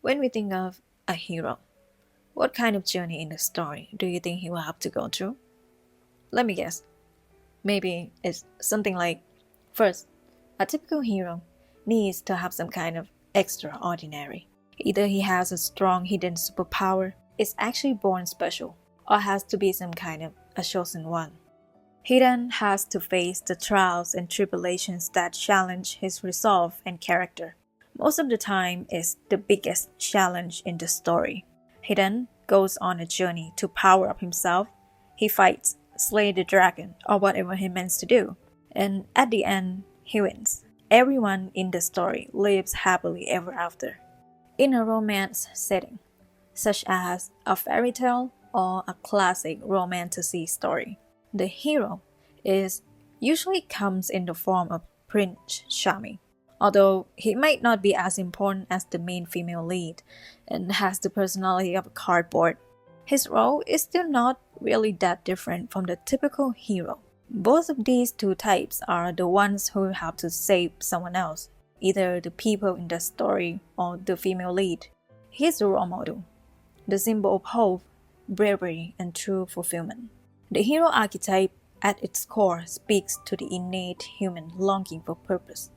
When we think of a hero, what kind of journey in the story do you think he will have to go through? Let me guess. Maybe it's something like, first, a typical hero needs to have some kind of extraordinary. Either he has a strong hidden superpower, is actually born special, or has to be some kind of a chosen one. He then has to face the trials and tribulations that challenge his resolve and character. Most of the time is the biggest challenge in the story. He then goes on a journey to power up himself. He fights, slay the dragon, or whatever he means to do. And at the end, he wins. Everyone in the story lives happily ever after. In a romance setting, such as a fairy tale or a classic romantasy story, the hero usually comes in the form of Prince Charming. Although he might not be as important as the main female lead and has the personality of a cardboard, his role is still not really that different from the typical hero. Both of these two types are the ones who have to save someone else, either the people in the story or the female lead. He is the role model, the symbol of hope, bravery, and true fulfillment. The hero archetype at its core speaks to the innate human longing for purpose,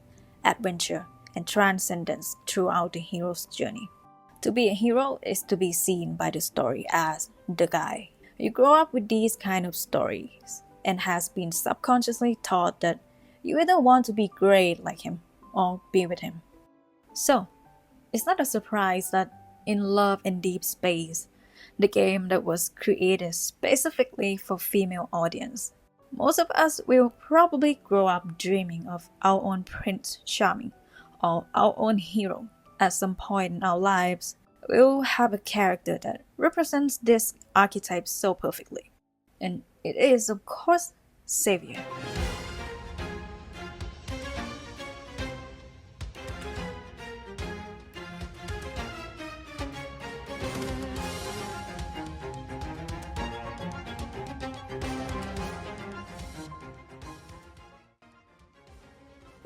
adventure, and transcendence throughout the hero's journey. To be a hero is to be seen by the story as the guy. You grow up with these kind of stories and has been subconsciously taught that you either want to be great like him or be with him. So, it's not a surprise that in Love and Deepspace, the game that was created specifically for female audience, most of us will probably grow up dreaming of our own Prince Charming or our own hero. At some point in our lives, we'll have a character that represents this archetype so perfectly. And it is, of course, Xavier.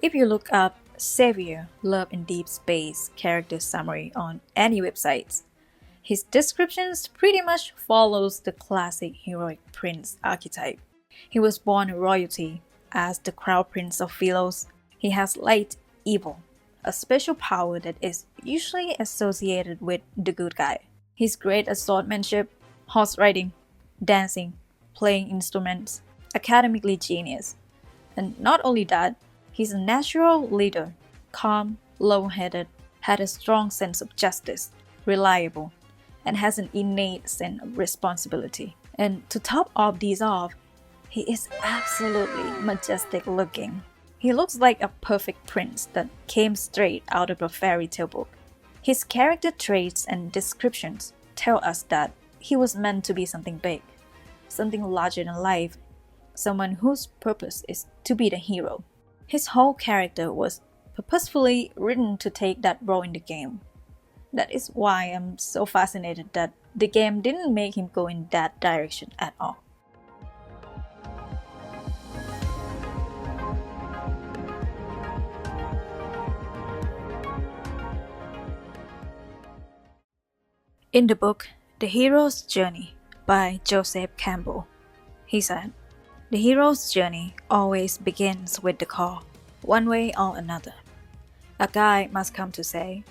If you look up Xavier Love and Deepspace character summary on any websites, his descriptions pretty much follows the classic heroic prince archetype. He was born royalty as the crown prince of Philos. He has light evil, a special power that is usually associated with the good guy. He's great at swordsmanship, horse riding, dancing, playing instruments, academically genius. And not only that, he's a natural leader, calm, level-headed, had a strong sense of justice, reliable, and has an innate sense of responsibility. And to top all these off, he is absolutely majestic looking. He looks like a perfect prince that came straight out of a fairy tale book. His character traits and descriptions tell us that he was meant to be something big, something larger than life, someone whose purpose is to be the hero. His whole character was purposefully written to take that role in the game. That is why I'm so fascinated that the game didn't make him go in that direction at all. In the book, The Hero's Journey by Joseph Campbell, he said, "The hero's journey always begins with the call, one way or another. A guide must come to say,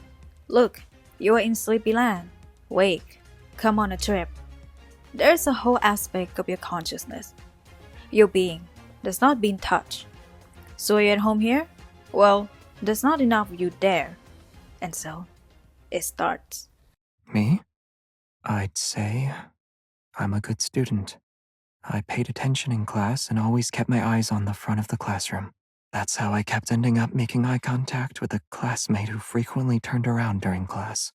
'Look, you are in sleepy land. Wake, come on a trip.' There's a whole aspect of your consciousness. Your being does not being touched. So you're at home here? Well, there's not enough of you there. And so, it starts." Me? I'd say I'm a good student. I paid attention in class and always kept my eyes on the front of the classroom. That's how I kept ending up making eye contact with a classmate who frequently turned around during class.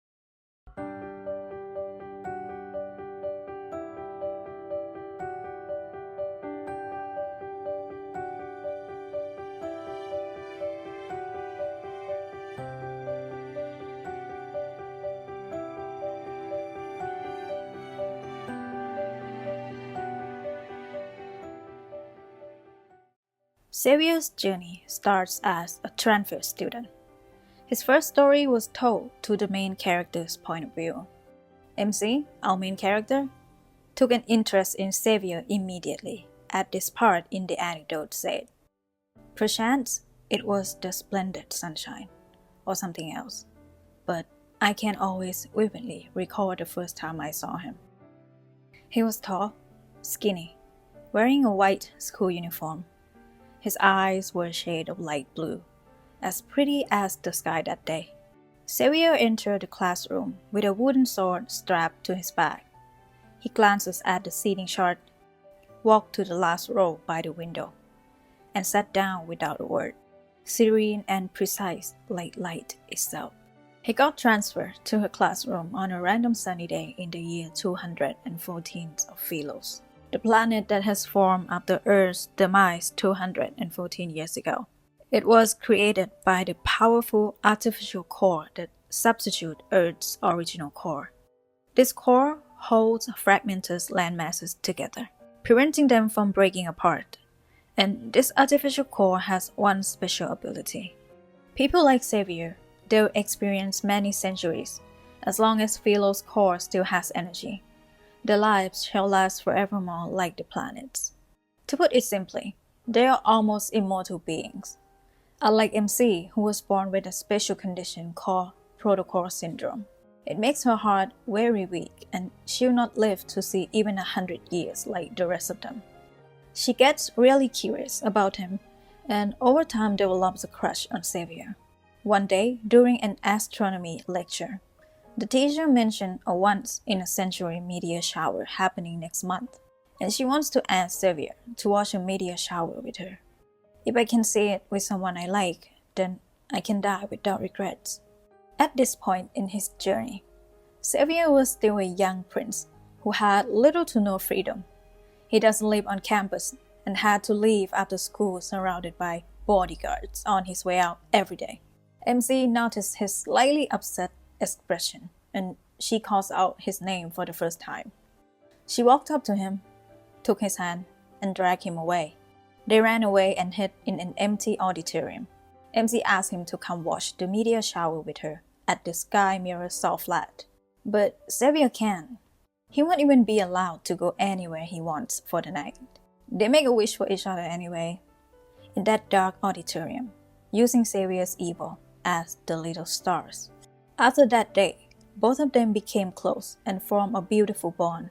Xavier's journey starts as a transfer student. His first story was told to the main character's point of view. MC, our main character, took an interest in Xavier immediately. At this part in the anecdote said, "Perchance it was the splendid sunshine, or something else, but I can always vividly recall the first time I saw him. He was tall, skinny, wearing a white school uniform. His eyes were a shade of light blue, as pretty as the sky that day. Xavier entered the classroom with a wooden sword strapped to his back. He glances at the seating chart, walked to the last row by the window, and sat down without a word, serene and precise like light itself. He got transferred to her classroom on a random sunny day in the year 214 of Philos, the planet that has formed after Earth's demise 214 years ago. It was created by the powerful artificial core that substitutes Earth's original core. This core holds fragmented landmasses together, preventing them from breaking apart. And this artificial core has one special ability. People like Xavier, they'll experience many centuries. As long as Philo's core still has energy, their lives shall last forevermore like the planets. To put it simply, they are almost immortal beings. Unlike MC, who was born with a special condition called protocol syndrome. It makes her heart very weak, and she'll not live to see even 100 years like the rest of them. She gets really curious about him, and over time develops a crush on Xavier. One day, during an astronomy lecture, the teacher mentioned a once-in-a-century meteor shower happening next month, and she wants to ask Xavier to watch a meteor shower with her. If I can see it with someone I like, then I can die without regrets. At this point in his journey, Xavier was still a young prince who had little to no freedom. He doesn't live on campus and had to leave after school surrounded by bodyguards on his way out every day. MC noticed his slightly upset expression, and she calls out his name for the first time. She walked up to him, took his hand, and dragged him away. They ran away and hid in an empty auditorium. MC asked him to come watch the meteor shower with her at the Sky Mirror Salt Flat. But Xavier can't. He won't even be allowed to go anywhere he wants for the night. They make a wish for each other anyway, in that dark auditorium, using Xavier's evil as the little stars. After that day, both of them became close and formed a beautiful bond.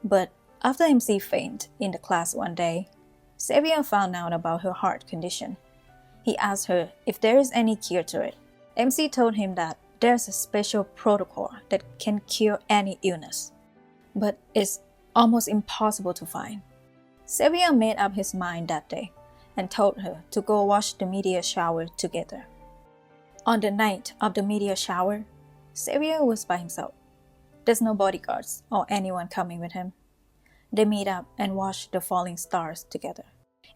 But after MC fainted in the class one day, Xavier found out about her heart condition. He asked her if there is any cure to it. MC told him that there's a special protocol that can cure any illness, but it's almost impossible to find. Xavier made up his mind that day and told her to go watch the meteor shower together. On the night of the meteor shower, Xavier was by himself. There's no bodyguards or anyone coming with him. They meet up and watch the falling stars together.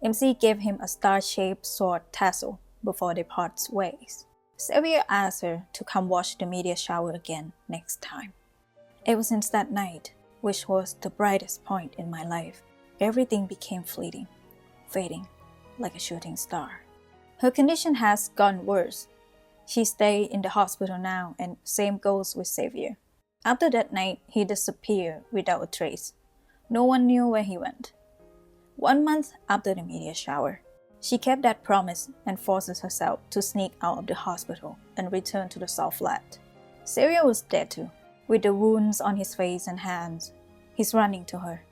MC gave him a star-shaped sword tassel before they part ways. Xavier asked her to come watch the meteor shower again next time. Ever since that night, which was the brightest point in my life, everything became fleeting, fading like a shooting star. Her condition has gotten worse. She stays in the hospital now, and same goes with Xavier. After that night, he disappeared without a trace. No one knew where he went. 1 month after the meteor shower, she kept that promise and forces herself to sneak out of the hospital and return to the Salt Flat. Xavier was dead too, with the wounds on his face and hands. He's running to her.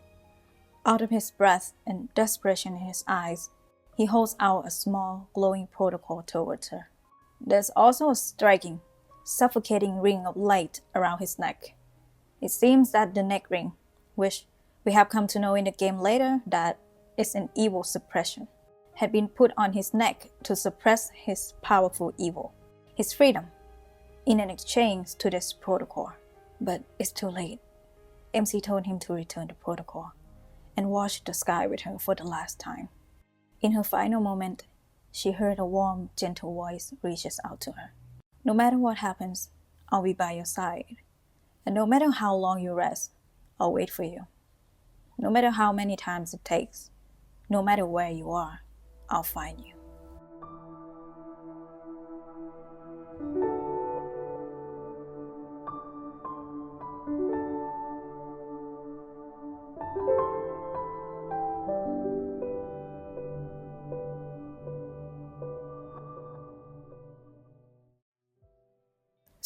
Out of his breath and desperation in his eyes, he holds out a small, glowing protocol towards her. There's also a striking, suffocating ring of light around his neck. It seems that the neck ring, which we have come to know in the game later that is an evil suppression, had been put on his neck to suppress his powerful evil, his freedom, in an exchange to this protocol. But it's too late. MC told him to return the protocol and watch the sky with her for the last time. In her final moment, she heard a warm, gentle voice reaches out to her. No matter what happens, I'll be by your side. And no matter how long you rest, I'll wait for you. No matter how many times it takes, no matter where you are, I'll find you.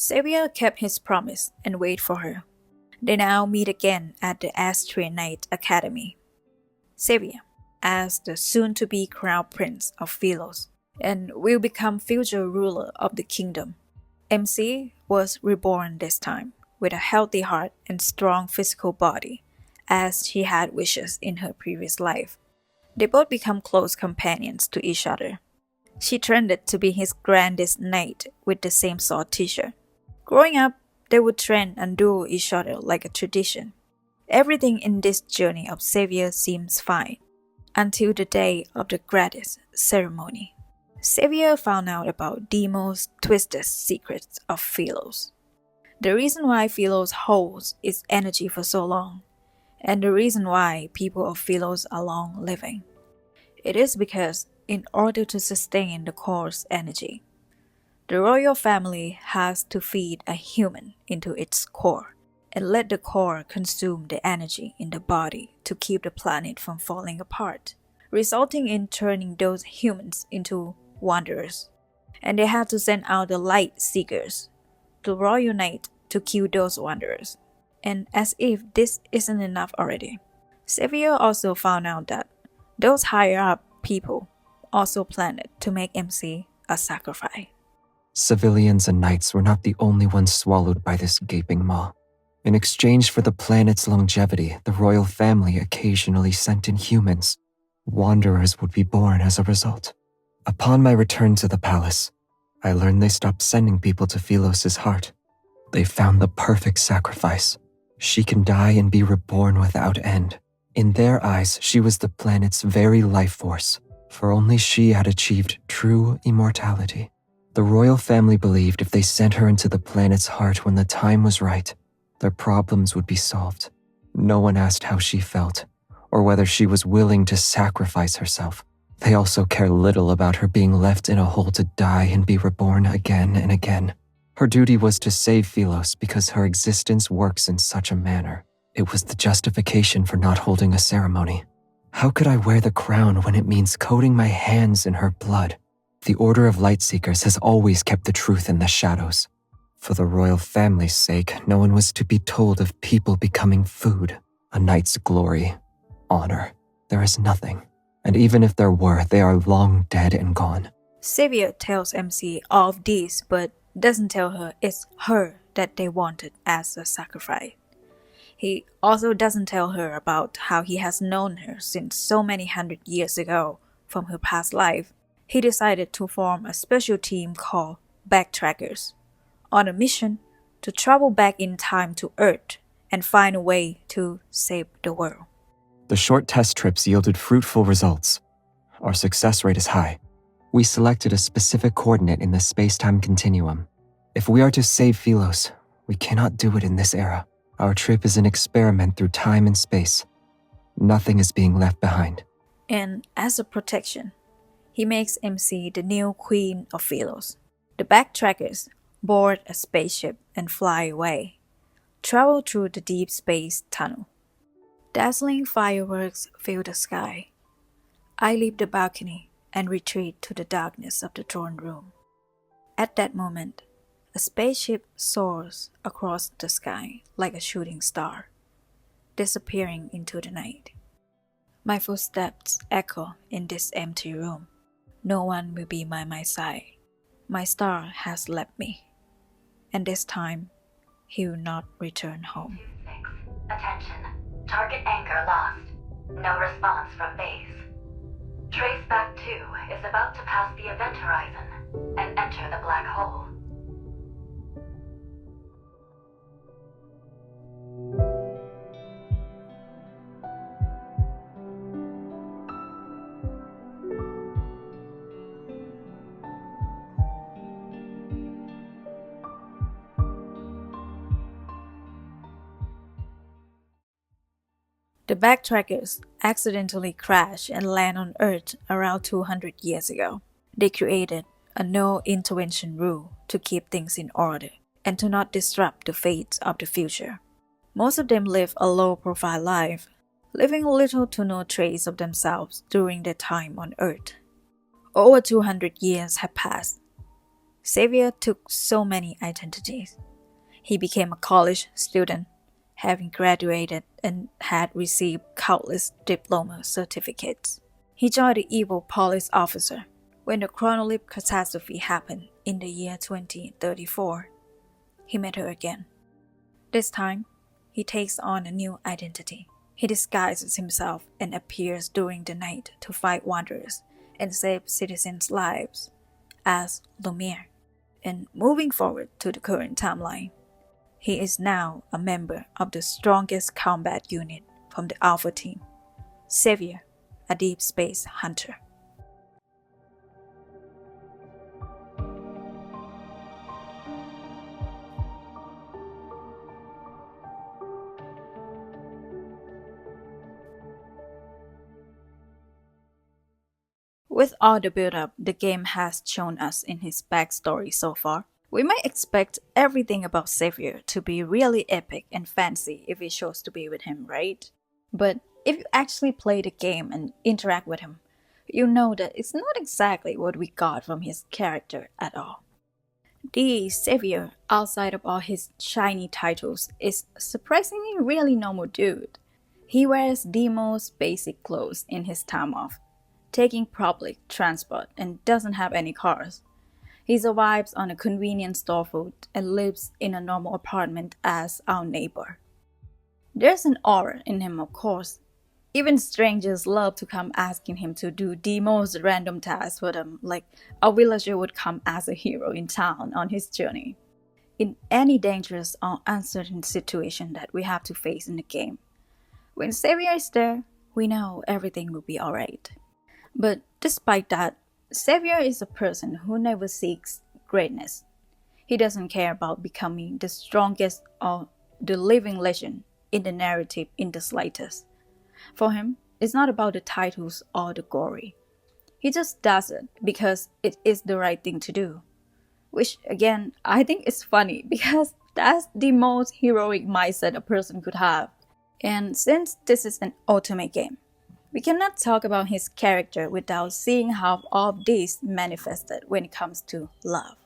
Xavier kept his promise and waited for her. They now meet again at the 𝒆𝒐𝒏𝒕𝒆𝒏𝒄𝒆𝒔 Academy. Xavier, as the soon-to-be crown prince of Philos, and will become future ruler of the kingdom. MC was reborn this time, with a healthy heart and strong physical body, as she had wishes in her previous life. They both become close companions to each other. She trended to be his grandest knight with the same sword t-shirt. Growing up, they would train and duel each other like a tradition. Everything in this journey of Xavier seems fine, until the day of the gratis ceremony. Xavier found out about the most twisted secrets of Philos. The reason why Philos holds its energy for so long, and the reason why people of Philos are long living. It is because, in order to sustain the core's energy, the royal family has to feed a human into its core and let the core consume the energy in the body to keep the planet from falling apart, resulting in turning those humans into wanderers. And they had to send out the light seekers, the royal knight, to kill those wanderers. And as if this isn't enough already, Xavier also found out that those higher up people also planned to make MC a sacrifice. Civilians and knights were not the only ones swallowed by this gaping maw. In exchange for the planet's longevity, the royal family occasionally sent in humans. Wanderers would be born as a result. Upon my return to the palace, I learned they stopped sending people to Philos' heart. They found the perfect sacrifice. She can die and be reborn without end. In their eyes, she was the planet's very life force, for only she had achieved true immortality. The royal family believed if they sent her into the planet's heart when the time was right, their problems would be solved. No one asked how she felt, or whether she was willing to sacrifice herself. They also care little about her being left in a hole to die and be reborn again and again. Her duty was to save Philos because her existence works in such a manner. It was the justification for not holding a ceremony. How could I wear the crown when it means coating my hands in her blood? The Order of Lightseekers has always kept the truth in the shadows. For the royal family's sake, no one was to be told of people becoming food. A knight's glory, honor, there is nothing. And even if there were, they are long dead and gone. Xavier tells MC all of this, but doesn't tell her it's her that they wanted as a sacrifice. He also doesn't tell her about how he has known her since so many 100 years ago from her past life. He decided to form a special team called Backtrackers, on a mission to travel back in time to Earth and find a way to save the world. The short test trips yielded fruitful results. Our success rate is high. We selected a specific coordinate in the space-time continuum. If we are to save Philos, we cannot do it in this era. Our trip is an experiment through time and space. Nothing is being left behind. And as a protection, he makes MC the new queen of Philos. The Backtrackers board a spaceship and fly away, travel through the deep space tunnel. Dazzling fireworks fill the sky. I leave the balcony and retreat to the darkness of the throne room. At that moment, a spaceship soars across the sky like a shooting star, disappearing into the night. My footsteps echo in this empty room. No one will be by my side. My star has left me, and this time, he will not return home. 6. Attention. Target anchor lost. No response from base. Traceback 2 is about to pass the event horizon and enter the black hole. The Backtrackers accidentally crash and land on Earth around 200 years ago. They created a no-intervention rule to keep things in order and to not disrupt the fates of the future. Most of them live a low-profile life, leaving little to no trace of themselves during their time on Earth. Over 200 years have passed. Xavier took so many identities. He became a college student, having graduated and had received countless diploma certificates. He joined the evil police officer when the chronolith catastrophe happened in the year 2034. He met her again. This time, he takes on a new identity. He disguises himself and appears during the night to fight wanderers and save citizens' lives as Lumiere. And moving forward to the current timeline, he is now a member of the strongest combat unit from the Alpha team, Xavier, a deep space hunter. With all the build-up the game has shown us in his backstory so far, we might expect everything about Xavier to be really epic and fancy if he chose to be with him, right? But if you actually play the game and interact with him, you know that it's not exactly what we got from his character at all. The Xavier, outside of all his shiny titles, is surprisingly really normal dude. He wears the most basic clothes in his time off, taking public transport and doesn't have any cars. He survives on a convenience store food and lives in a normal apartment as our neighbor. There's an aura in him, of course. Even strangers love to come asking him to do the most random tasks for them, like a villager would come as a hero in town on his journey. In any dangerous or uncertain situation that we have to face in the game, when Xavier is there, we know everything will be alright. But despite that, Xavier is a person who never seeks greatness. He doesn't care about becoming the strongest or the living legend in the narrative in the slightest. For him, it's not about the titles or the glory. He just does it because it is the right thing to do. Which, again, I think is funny because that's the most heroic mindset a person could have. And since this is an ultimate game, we cannot talk about his character without seeing how all of this manifested when it comes to love.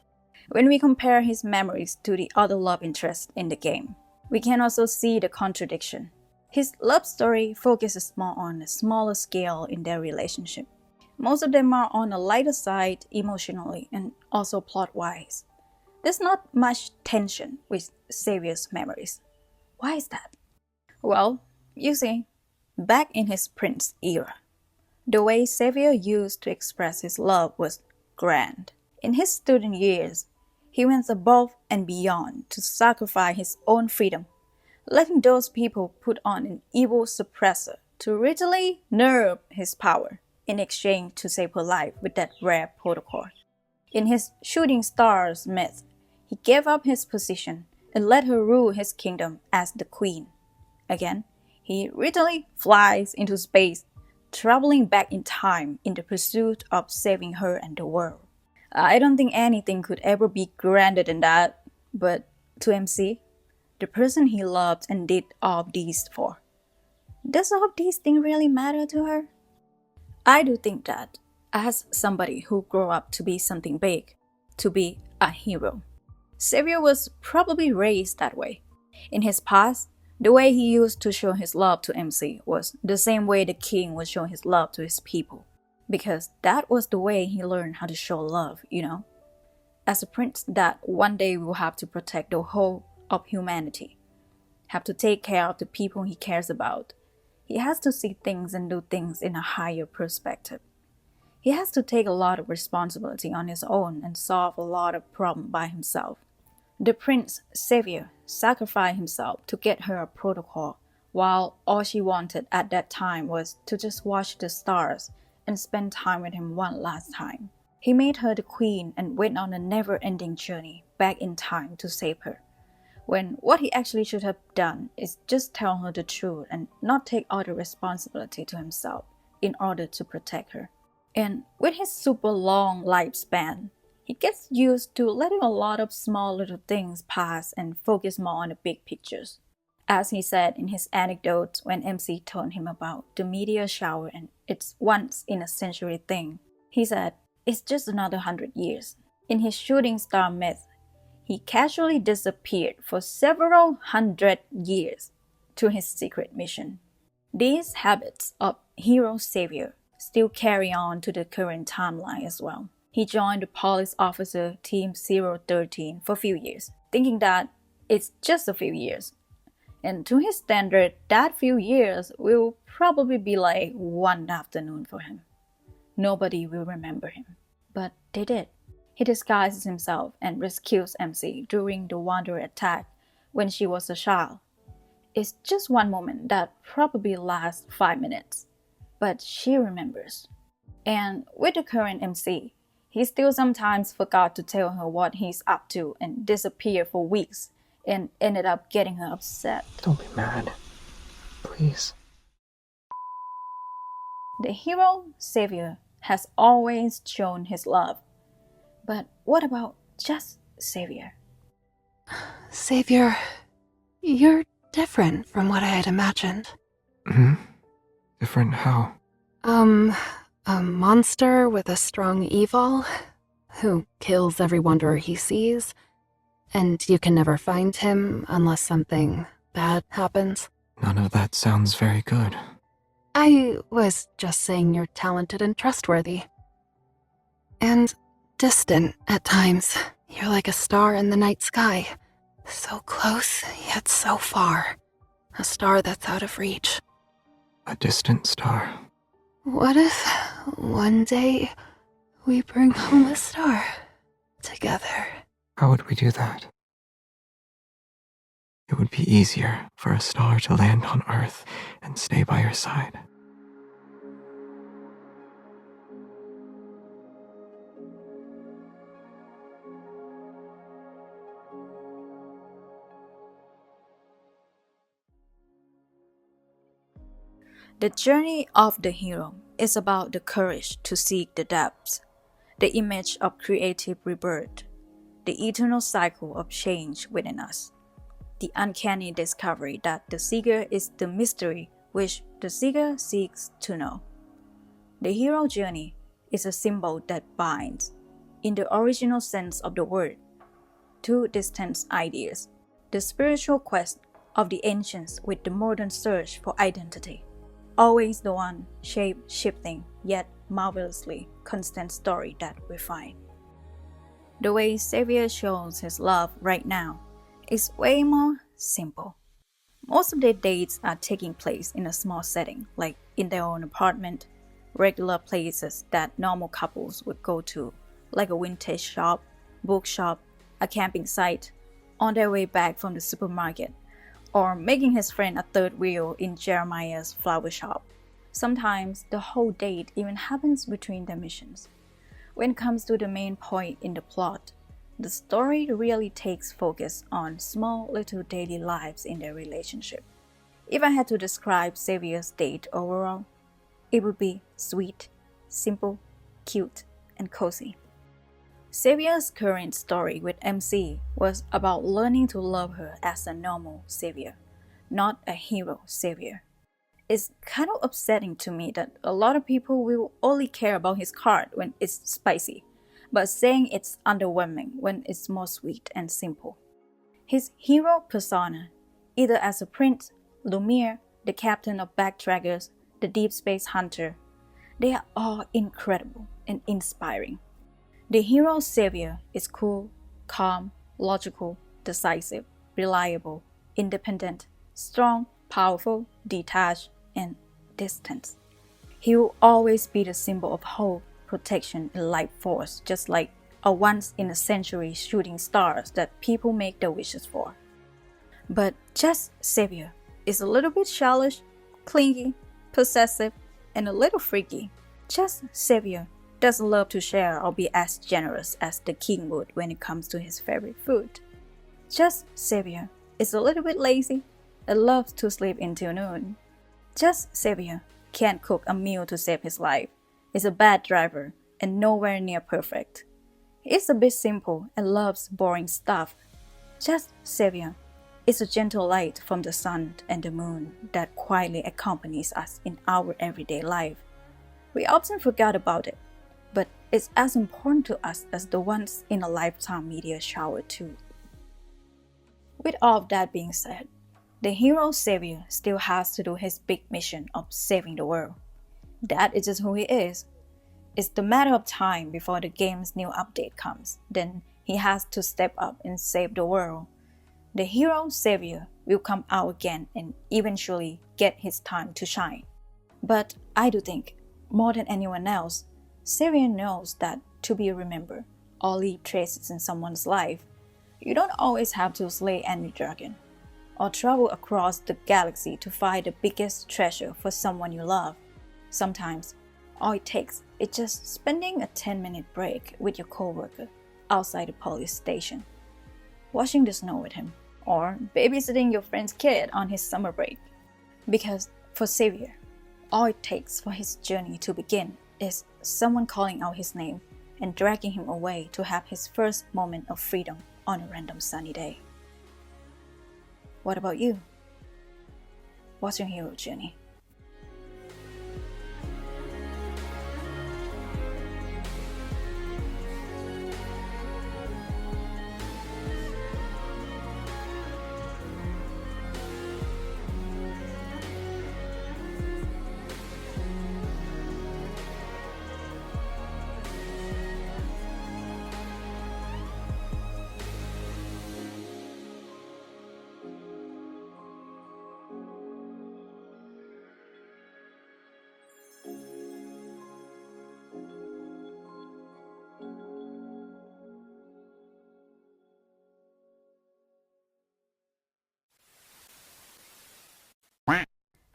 When we compare his memories to the other love interests in the game, we can also see the contradiction. His love story focuses more on a smaller scale in their relationship. Most of them are on the lighter side emotionally and also plot-wise. There's not much tension with Xavier's memories. Why is that? Well, you see, back in his Prince era, the way Xavier used to express his love was grand. In his student years, he went above and beyond to sacrifice his own freedom, letting those people put on an evil suppressor to literally nerve his power in exchange to save her life with that rare protocol. In his Shooting Stars myth, he gave up his position and let her rule his kingdom as the queen. Again, he literally flies into space, traveling back in time in the pursuit of saving her and the world. I don't think anything could ever be grander than that, but to MC, the person he loved and did all of these for, does all of these things really matter to her? I do think that, as somebody who grew up to be something big, to be a hero, Xavier was probably raised that way. In his past, the way he used to show his love to MC was the same way the king would show his love to his people. Because that was the way he learned how to show love, you know? As a prince that one day will have to protect the whole of humanity, have to take care of the people he cares about, he has to see things and do things in a higher perspective. He has to take a lot of responsibility on his own and solve a lot of problems by himself. The Prince Xavier sacrificed himself to get her a protocol, while all she wanted at that time was to just watch the stars and spend time with him one last time. He made her the queen and went on a never-ending journey back in time to save her, when what he actually should have done is just tell her the truth and not take all the responsibility to himself in order to protect her. And with his super long lifespan, he gets used to letting a lot of small little things pass and focus more on the big pictures. As he said in his anecdote when MC told him about the meteor shower and its once-in-a-century thing, he said, "It's just another 100 years. In his shooting star myth, he casually disappeared for several hundred years to his secret mission. These habits of hero-savior still carry on to the current timeline as well. He joined the police officer Team 013 for a few years, thinking that it's just a few years. And to his standard, that few years will probably be like one afternoon for him. Nobody will remember him. But they did. He disguises himself and rescues MC during the Wanderer attack when she was a child. It's just one moment that probably lasts 5 minutes, but she remembers. And with the current MC, he still sometimes forgot to tell her what he's up to and disappeared for weeks and ended up getting her upset. Don't be mad. Please. The hero, Xavier, has always shown his love. But what about just Xavier? Xavier, you're different from what I had imagined. Different how? A monster with a strong evil, who kills every wanderer he sees, and you can never find him unless something bad happens. None of that sounds very good. I was just saying you're talented and trustworthy. And distant at times. You're like a star in the night sky. So close, yet so far. A star that's out of reach. A distant star. What if one day we bring home a star together? How would we do that? It would be easier for a star to land on Earth and stay by your side. The journey of the hero is about the courage to seek the depths, the image of creative rebirth, the eternal cycle of change within us, the uncanny discovery that the seeker is the mystery which the seeker seeks to know. The hero journey is a symbol that binds, in the original sense of the word, two distant ideas, the spiritual quest of the ancients with the modern search for identity. Always the one shape-shifting yet marvelously constant story that we find. The way Xavier shows his love right now is way more simple. Most of their dates are taking place in a small setting, like in their own apartment, regular places that normal couples would go to, like a vintage shop, bookshop, a camping site, on their way back from the supermarket, or making his friend a third wheel in Jeremiah's flower shop. Sometimes the whole date even happens between their missions. When it comes to the main point in the plot, the story really takes focus on small little daily lives in their relationship. If I had to describe Xavier's date overall, it would be sweet, simple, cute, and cozy. Xavier's current story with MC was about learning to love her as a normal Xavier, not a hero Xavier. It's kind of upsetting to me that a lot of people will only care about his card when it's spicy, but saying it's underwhelming when it's more sweet and simple. His hero persona, either as a prince, Lumiere, the captain of backtrackers, the deep space hunter, they are all incredible and inspiring. The hero Xavier is cool, calm, logical, decisive, reliable, independent, strong, powerful, detached, and distant. He will always be the symbol of hope, protection, and life force, just like a once-in-a-century shooting stars that people make their wishes for. But just Xavier is a little bit childish, clingy, possessive, and a little freaky. Just Xavier doesn't love to share or be as generous as the king would when it comes to his favorite food. Just Xavier is a little bit lazy and loves to sleep until noon. Just Xavier can't cook a meal to save his life, is a bad driver, and nowhere near perfect. He's a bit simple and loves boring stuff. Just Xavier is a gentle light from the sun and the moon that quietly accompanies us in our everyday life. We often forget about it, but is as important to us as the once in a lifetime meteor shower too. With all of that being said, the hero Xavier still has to do his big mission of saving the world. That is just who he is. It's the matter of time before the game's new update comes, then he has to step up and save the world. The hero Xavier will come out again and eventually get his time to shine. But I do think, more than anyone else, Xavier knows that to be remembered or leave traces in someone's life, you don't always have to slay any dragon or travel across the galaxy to find the biggest treasure for someone you love. Sometimes, all it takes is just spending a 10-minute break with your coworker outside the police station, watching the snow with him, or babysitting your friend's kid on his summer break. Because for Xavier, all it takes for his journey to begin is someone calling out his name and dragging him away to have his first moment of freedom on a random sunny day. What about you? What's your hero journey?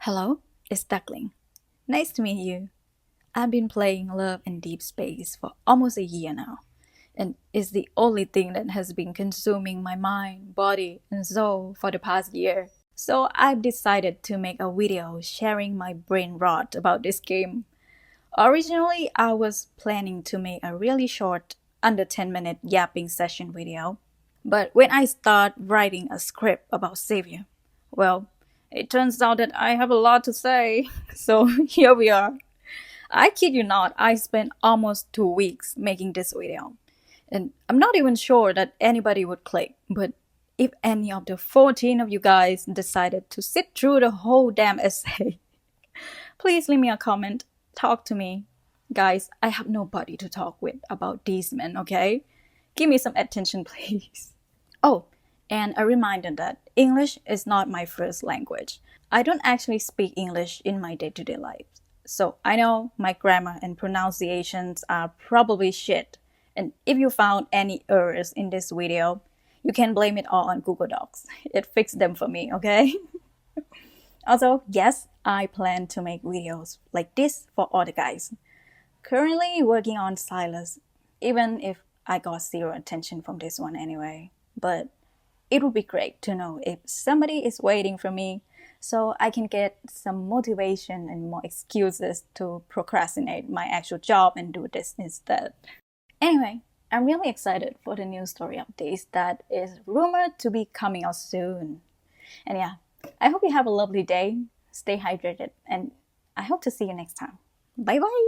Hello, it's Duckling. Nice to meet you. I've been playing Love and Deepspace for almost a year now, and it's the only thing that has been consuming my mind, body, and soul for the past year. So I've decided to make a video sharing my brain rot about this game. Originally, I was planning to make a really short, under 10-minute yapping session video, but when I start writing a script about Xavier, well, it turns out that I have a lot to say, so here we are. I kid you not, I spent almost 2 weeks making this video, and I'm not even sure that anybody would click, but if any of the 14 of you guys decided to sit through the whole damn essay, please leave me a comment, talk to me. Guys, I have nobody to talk with about these men, okay? Give me some attention, please. Oh, and a reminder that English is not my first language. I don't actually speak English in my day-to-day life. So I know my grammar and pronunciations are probably shit. And if you found any errors in this video, you can blame it all on Google Docs. It fixed them for me, okay? Also, yes, I plan to make videos like this for all the guys. Currently working on Silas, even if I got zero attention from this one anyway. But it would be great to know if somebody is waiting for me so I can get some motivation and more excuses to procrastinate my actual job and do this instead. Anyway, I'm really excited for the new story updates that is rumored to be coming out soon. And yeah, I hope you have a lovely day, stay hydrated, and I hope to see you next time. Bye bye!